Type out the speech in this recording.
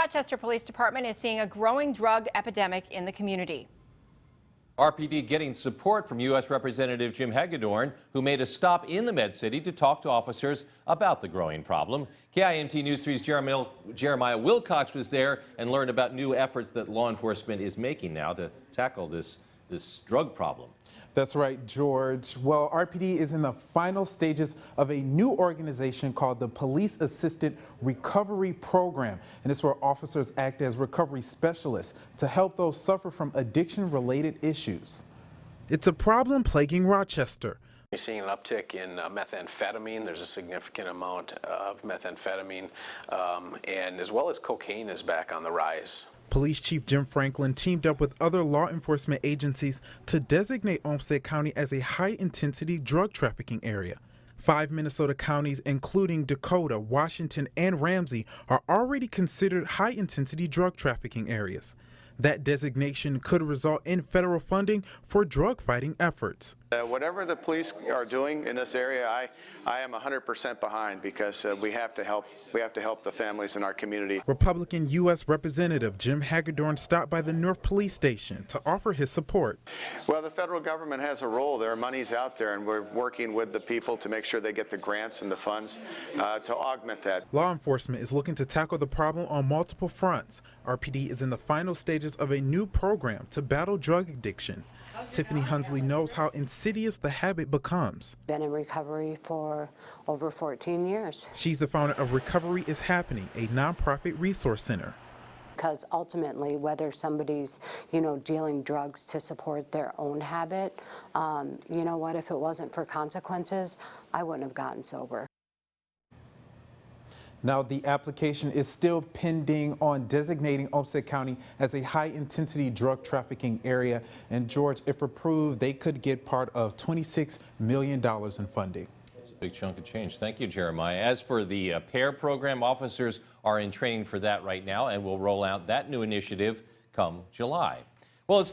Rochester Police Department is seeing a growing drug epidemic in the community. RPD getting support from U.S. Representative Jim Hagedorn, who made a stop in the Med City to talk to officers about the growing problem. KIMT News 3's Jeremiah Wilcox was there and learned about new efforts that law enforcement is making now to tackle this drug problem. That's right, George. Well, RPD is in the final stages of a new organization called the Police Assisted Recovery Program. And it's where officers act as recovery specialists to help those suffer from addiction-related issues. It's a problem plaguing Rochester. You're seeing an uptick in methamphetamine. There's a significant amount of methamphetamine, and as well as cocaine is back on the rise. Police Chief Jim Franklin teamed up with other law enforcement agencies to designate Olmsted County as a high-intensity drug trafficking area. 5 Minnesota counties, including Dakota, Washington, and Ramsey, are already considered high-intensity drug trafficking areas. That designation could result in federal funding for drug fighting efforts. Whatever the police are doing in this area, I am 100% behind, because we have to help the families in our community. Republican U.S. Representative Jim Hagedorn stopped by the North Police Station to offer his support. Well, the federal government has a role. There are monies out there, and we're working with the people to make sure they get the grants and the funds to augment that. Law enforcement is looking to tackle the problem on multiple fronts. RPD is in the final stages of a new program to battle drug addiction. Tiffany Hunsley knows how insidious the habit becomes. Been in recovery for over 14 years. She's the founder of Recovery is Happening, a nonprofit resource center. Because ultimately, whether somebody's, dealing drugs to support their own habit, you know what, if it wasn't for consequences, I wouldn't have gotten sober. Now, the application is still pending on designating Olmsted County as a high-intensity drug trafficking area. And George, if approved, they could get part of $26 million in funding. That's a big chunk of change. Thank you, Jeremiah. As for the PAIR program, officers are in training for that right now and will roll out that new initiative come July. Well, it's no